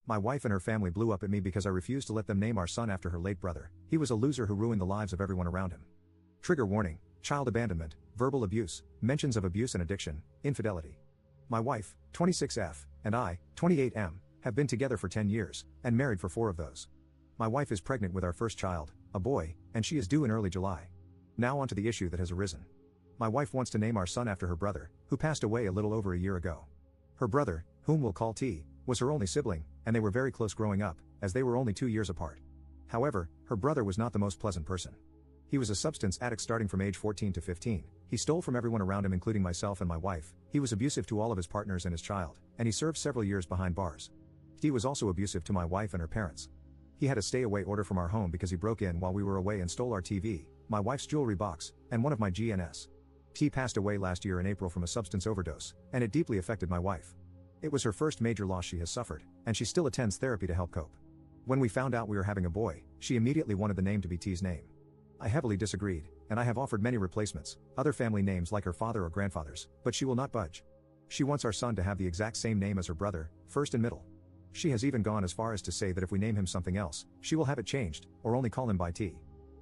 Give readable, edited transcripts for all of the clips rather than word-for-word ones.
My wife and her family blew up at me because I refused to let them name our son after her late brother. He was a loser who ruined the lives of everyone around him. Trigger warning: child abandonment, verbal abuse, mentions of abuse and addiction, infidelity. My wife, 26F, and I, 28M, have been together for 10 years, and married for 4 of those. My wife is pregnant with our first child, a boy, and she is due in early July. Now onto the issue that has arisen. My wife wants to name our son after her brother, who passed away a little over a year ago. Her brother, whom we'll call T, was her only sibling, and they were very close growing up, as they were only 2 years apart. However, her brother was not the most pleasant person. He was a substance addict starting from age 14 to 15, he stole from everyone around him including myself and my wife, he was abusive to all of his partners and his child, and he served several years behind bars. T was also abusive to my wife and her parents. He had a stay-away order from our home because he broke in while we were away and stole our TV, my wife's jewelry box, and one of my GNS. T passed away last year in April from a substance overdose, and it deeply affected my wife. It was her first major loss she has suffered, and she still attends therapy to help cope. When we found out we were having a boy, she immediately wanted the name to be T's name. I heavily disagreed, and I have offered many replacements, other family names like her father or grandfather's, but she will not budge. She wants our son to have the exact same name as her brother, first and middle. She has even gone as far as to say that if we name him something else, she will have it changed, or only call him by T.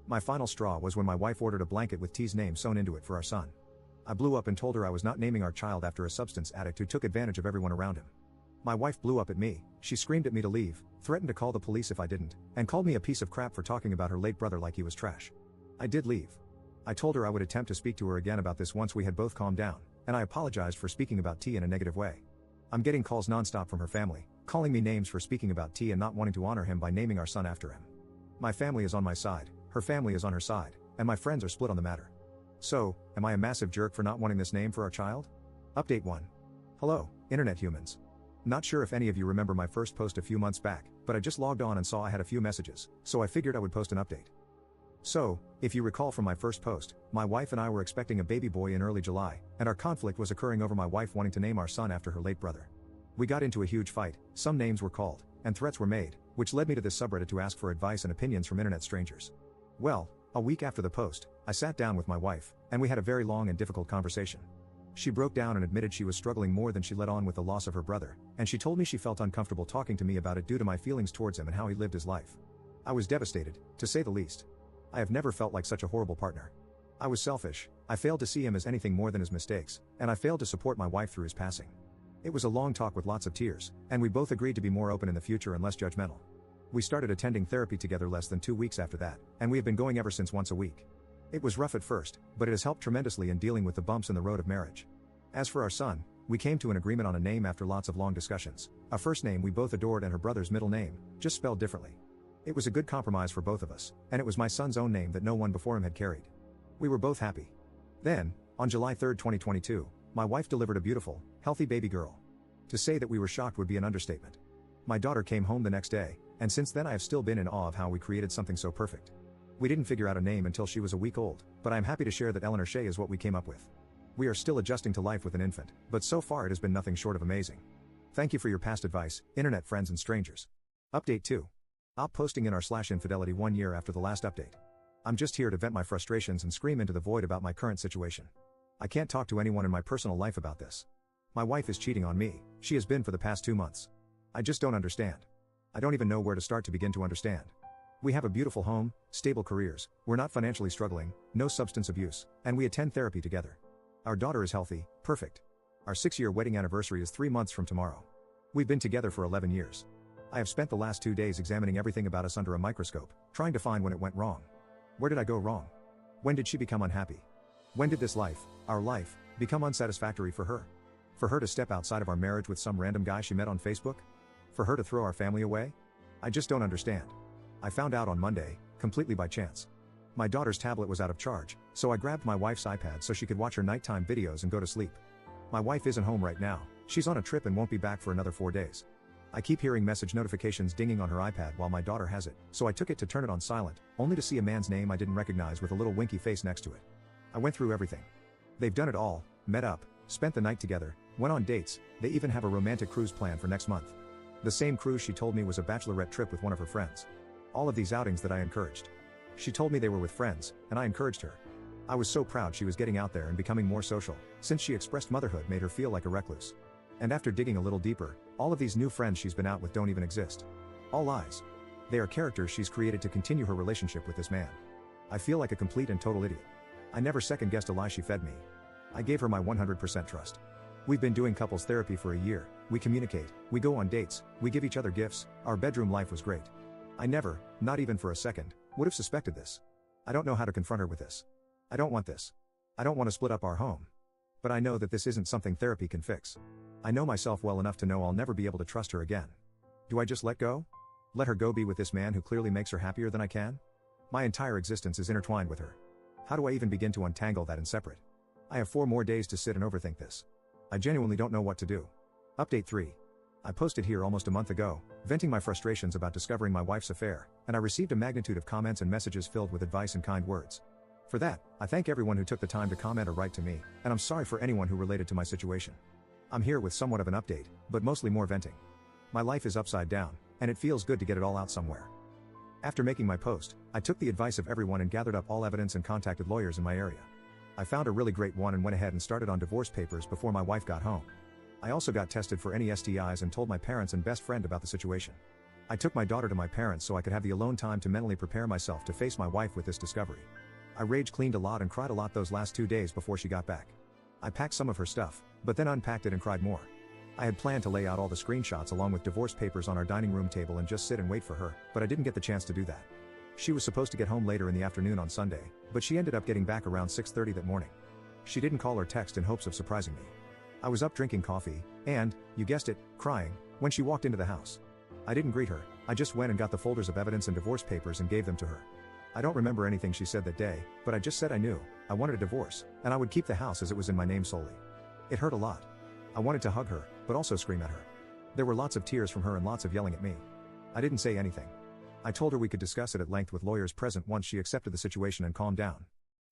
My final straw was when my wife ordered a blanket with T's name sewn into it for our son. I blew up and told her I was not naming our child after a substance addict who took advantage of everyone around him. My wife blew up at me, she screamed at me to leave, threatened to call the police if I didn't, and called me a piece of crap for talking about her late brother like he was trash. I did leave. I told her I would attempt to speak to her again about this once we had both calmed down, and I apologized for speaking about T in a negative way. I'm getting calls nonstop from her family, calling me names for speaking about T and not wanting to honor him by naming our son after him. My family is on my side, her family is on her side, and my friends are split on the matter. So, am I a massive jerk for not wanting this name for our child? Update 1. Hello, internet humans. Not sure if any of you remember my first post a few months back, but I just logged on and saw I had a few messages, so I figured I would post an update. So, if you recall from my first post, my wife and I were expecting a baby boy in early July, and our conflict was occurring over my wife wanting to name our son after her late brother. We got into a huge fight, some names were called, and threats were made, which led me to this subreddit to ask for advice and opinions from internet strangers. Well, a week after the post, I sat down with my wife, and we had a very long and difficult conversation. She broke down and admitted she was struggling more than she let on with the loss of her brother, and she told me she felt uncomfortable talking to me about it due to my feelings towards him and how he lived his life. I was devastated, to say the least. I have never felt like such a horrible partner. I was selfish, I failed to see him as anything more than his mistakes, and I failed to support my wife through his passing. It was a long talk with lots of tears, and we both agreed to be more open in the future and less judgmental. We started attending therapy together less than 2 weeks after that, and we have been going ever since once a week. It was rough at first, but it has helped tremendously in dealing with the bumps in the road of marriage. As for our son, we came to an agreement on a name after lots of long discussions, a first name we both adored and her brother's middle name, just spelled differently. It was a good compromise for both of us, and it was my son's own name that no one before him had carried. We were both happy. Then, on July 3, 2022, my wife delivered a beautiful, healthy baby girl. To say that we were shocked would be an understatement. My daughter came home the next day, and since then I have still been in awe of how we created something so perfect. We didn't figure out a name until she was a week old, but I am happy to share that Eleanor Shea is what we came up with. We are still adjusting to life with an infant, but so far it has been nothing short of amazing. Thank you for your past advice, internet friends and strangers. Update 2. Op posting in r/infidelity 1 year after the last update. I'm just here to vent my frustrations and scream into the void about my current situation. I can't talk to anyone in my personal life about this. My wife is cheating on me, she has been for the past 2 months. I just don't understand. I don't even know where to start to begin to understand. We have a beautiful home, stable careers, we're not financially struggling, no substance abuse, and we attend therapy together. Our daughter is healthy, perfect. Our 6-year wedding anniversary is 3 months from tomorrow. We've been together for 11 years. I have spent the last 2 days examining everything about us under a microscope, trying to find when it went wrong. Where did I go wrong? When did she become unhappy? When did this life, our life, become unsatisfactory for her? For her to step outside of our marriage with some random guy she met on Facebook? For her to throw our family away? I just don't understand. I found out on Monday, completely by chance. My daughter's tablet was out of charge, so I grabbed my wife's iPad so she could watch her nighttime videos and go to sleep. My wife isn't home right now, she's on a trip and won't be back for another 4 days. I keep hearing message notifications dinging on her iPad while my daughter has it, so I took it to turn it on silent, only to see a man's name I didn't recognize with a little winky face next to it. I went through everything. They've done it all, met up, spent the night together, went on dates, they even have a romantic cruise planned for next month. The same cruise she told me was a bachelorette trip with one of her friends. All of these outings that I encouraged. She told me they were with friends, and I encouraged her. I was so proud she was getting out there and becoming more social, since she expressed motherhood made her feel like a recluse. And after digging a little deeper, All of these new friends she's been out with don't even exist. All lies. They are characters she's created to continue her relationship with this man. I feel like a complete and total idiot. I never second-guessed a lie she fed me. I gave her my 100% trust. We've been doing couples therapy for a year, we communicate, we go on dates, we give each other gifts, our bedroom life was great. I never, not even for a second, would have suspected this. I don't know how to confront her with this. I don't want this. I don't want to split up our home. But I know that this isn't something therapy can fix. I know myself well enough to know I'll never be able to trust her again. Do I just let go? Let her go be with this man who clearly makes her happier than I can? My entire existence is intertwined with her. How do I even begin to untangle that and separate? I have 4 more days to sit and overthink this. I genuinely don't know what to do. Update 3. I posted here almost a month ago, venting my frustrations about discovering my wife's affair, and I received a magnitude of comments and messages filled with advice and kind words. For that, I thank everyone who took the time to comment or write to me, and I'm sorry for anyone who related to my situation. I'm here with somewhat of an update, but mostly more venting. My life is upside down, and it feels good to get it all out somewhere. After making my post, I took the advice of everyone and gathered up all evidence and contacted lawyers in my area. I found a really great one and went ahead and started on divorce papers before my wife got home. I also got tested for any STIs and told my parents and best friend about the situation. I took my daughter to my parents so I could have the alone time to mentally prepare myself to face my wife with this discovery. I rage cleaned a lot and cried a lot those last 2 days before she got back. I packed some of her stuff, but then unpacked it and cried more. I had planned to lay out all the screenshots along with divorce papers on our dining room table and just sit and wait for her, but I didn't get the chance to do that. She was supposed to get home later in the afternoon on Sunday, but she ended up getting back around 6:30 that morning. She didn't call or text in hopes of surprising me. I was up drinking coffee, and, you guessed it, crying, when she walked into the house. I didn't greet her, I just went and got the folders of evidence and divorce papers and gave them to her. I don't remember anything she said that day, but I just said I knew, I wanted a divorce, and I would keep the house as it was in my name solely. It hurt a lot. I wanted to hug her, but also scream at her. There were lots of tears from her and lots of yelling at me. I didn't say anything. I told her we could discuss it at length with lawyers present once she accepted the situation and calmed down.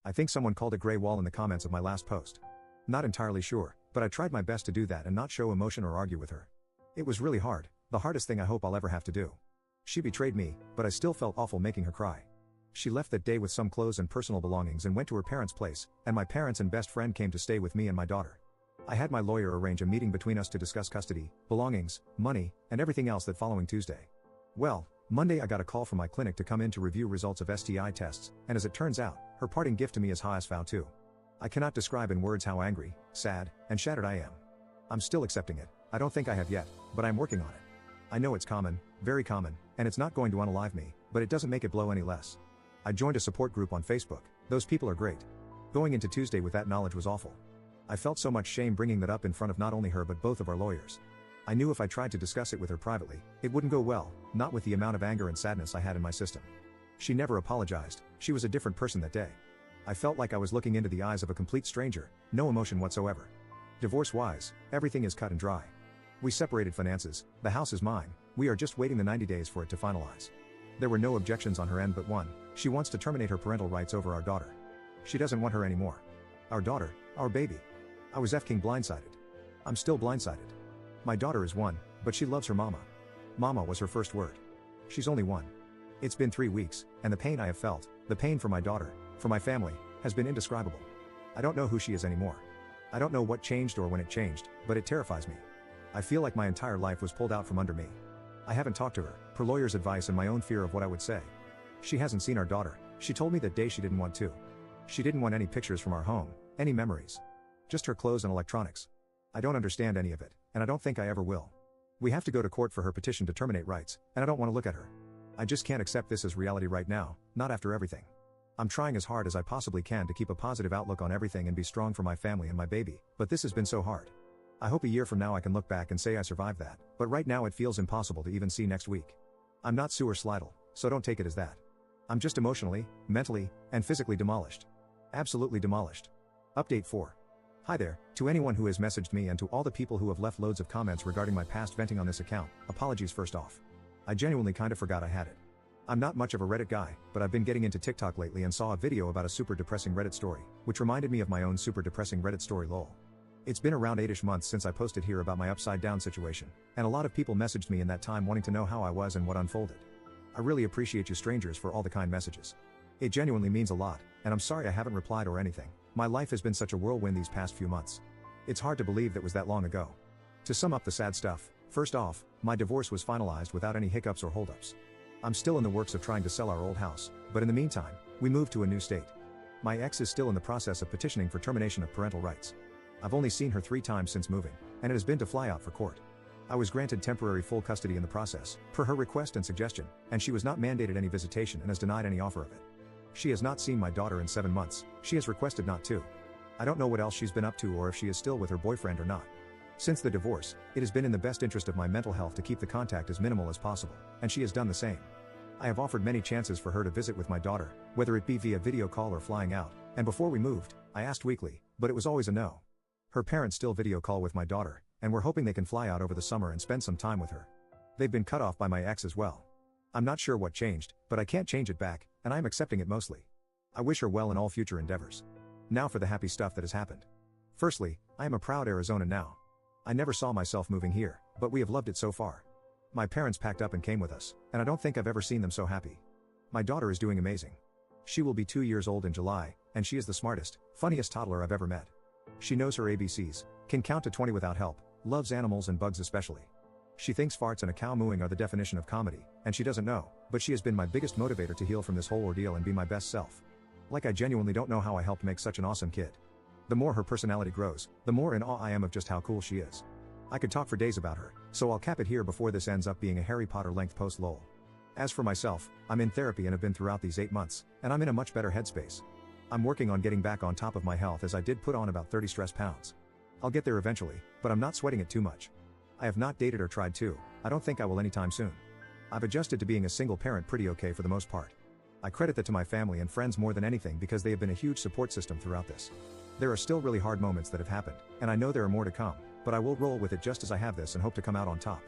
I think someone called it gray wall in the comments of my last post. Not entirely sure, but I tried my best to do that and not show emotion or argue with her. It was really hard, the hardest thing I hope I'll ever have to do. She betrayed me, but I still felt awful making her cry. She left that day with some clothes and personal belongings and went to her parents' place, and my parents and best friend came to stay with me and my daughter. I had my lawyer arrange a meeting between us to discuss custody, belongings, money, and everything else that following Tuesday. Well, Monday I got a call from my clinic to come in to review results of STI tests, and as it turns out, her parting gift to me is HSV too. I cannot describe in words how angry, sad, and shattered I am. I'm still accepting it, I don't think I have yet, but I'm working on it. I know it's common, very common, and it's not going to unalive me, but it doesn't make it blow any less. I joined a support group on Facebook, those people are great. Going into Tuesday with that knowledge was awful. I felt so much shame bringing that up in front of not only her but both of our lawyers. I knew if I tried to discuss it with her privately, it wouldn't go well, not with the amount of anger and sadness I had in my system. She never apologized, she was a different person that day. I felt like I was looking into the eyes of a complete stranger, no emotion whatsoever. Divorce-wise, everything is cut and dry. We separated finances, the house is mine, we are just waiting the 90 days for it to finalize. There were no objections on her end but one, she wants to terminate her parental rights over our daughter. She doesn't want her anymore. Our daughter, our baby. I was f***ing blindsided. I'm still blindsided. My daughter is 1, but she loves her mama. Mama was her first word. She's only 1. It's been 3 weeks, and the pain I have felt, the pain for my daughter, for my family, has been indescribable. I don't know who she is anymore. I don't know what changed or when it changed, but it terrifies me. I feel like my entire life was pulled out from under me. I haven't talked to her, per lawyer's advice and my own fear of what I would say. She hasn't seen our daughter, she told me that day she didn't want to. She didn't want any pictures from our home, any memories. Just her clothes and electronics. I don't understand any of it, and I don't think I ever will. We have to go to court for her petition to terminate rights, and I don't want to look at her. I just can't accept this as reality right now, not after everything. I'm trying as hard as I possibly can to keep a positive outlook on everything and be strong for my family and my baby, but this has been so hard. I hope a year from now I can look back and say I survived that, but right now it feels impossible to even see next week. I'm not suicidal, so don't take it as that. I'm just emotionally, mentally, and physically demolished. Absolutely demolished. Update 4. Hi there, to anyone who has messaged me and to all the people who have left loads of comments regarding my past venting on this account, apologies first off. I genuinely kinda forgot I had it. I'm not much of a Reddit guy, but I've been getting into TikTok lately and saw a video about a super depressing Reddit story, which reminded me of my own super depressing Reddit story lol. It's been around 8ish months since I posted here about my upside down situation, and a lot of people messaged me in that time wanting to know how I was and what unfolded. I really appreciate you strangers for all the kind messages. It genuinely means a lot, and I'm sorry I haven't replied or anything. My life has been such a whirlwind these past few months. It's hard to believe that was that long ago. To sum up the sad stuff, First off, my divorce was finalized without any hiccups or holdups. I'm still in the works of trying to sell our old house, but in the meantime, we moved to a new state. My ex is still in the process of petitioning for termination of parental rights. I've only seen her 3 times since moving, and it has been to fly out for court. I was granted temporary full custody in the process, per her request and suggestion, and she was not mandated any visitation and has denied any offer of it. She has not seen my daughter in 7 months, she has requested not to. I don't know what else she's been up to or if she is still with her boyfriend or not. Since the divorce, it has been in the best interest of my mental health to keep the contact as minimal as possible, and she has done the same. I have offered many chances for her to visit with my daughter, whether it be via video call or flying out, and before we moved, I asked weekly, but it was always a no. Her parents still video call with my daughter, and we're hoping they can fly out over the summer and spend some time with her. They've been cut off by my ex as well. I'm not sure what changed, but I can't change it back, and I am accepting it mostly. I wish her well in all future endeavors. Now for the happy stuff that has happened. Firstly, I am a proud Arizonan now. I never saw myself moving here, but we have loved it so far. My parents packed up and came with us, and I don't think I've ever seen them so happy. My daughter is doing amazing. She will be 2 years old in July, and she is the smartest, funniest toddler I've ever met. She knows her ABCs, can count to 20 without help, loves animals and bugs especially. She thinks farts and a cow mooing are the definition of comedy, and she doesn't know, but she has been my biggest motivator to heal from this whole ordeal and be my best self. Like I genuinely don't know how I helped make such an awesome kid. The more her personality grows, the more in awe I am of just how cool she is. I could talk for days about her, so I'll cap it here before this ends up being a Harry Potter length post lol. As for myself, I'm in therapy and have been throughout these 8 months, and I'm in a much better headspace. I'm working on getting back on top of my health as I did put on about 30 stress pounds. I'll get there eventually, but I'm not sweating it too much. I have not dated or tried to, I don't think I will anytime soon. I've adjusted to being a single parent pretty okay for the most part. I credit that to my family and friends more than anything because they have been a huge support system throughout this. There are still really hard moments that have happened, and I know there are more to come, but I will roll with it just as I have this and hope to come out on top.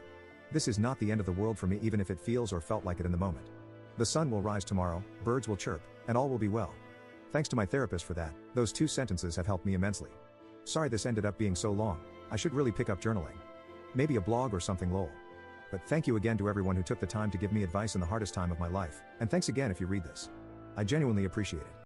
This is not the end of the world for me even if it feels or felt like it in the moment. The sun will rise tomorrow, birds will chirp, and all will be well. Thanks to my therapist for that, those 2 sentences have helped me immensely. Sorry this ended up being so long, I should really pick up journaling. Maybe a blog or something lol. But thank you again to everyone who took the time to give me advice in the hardest time of my life, and thanks again if you read this. I genuinely appreciate it.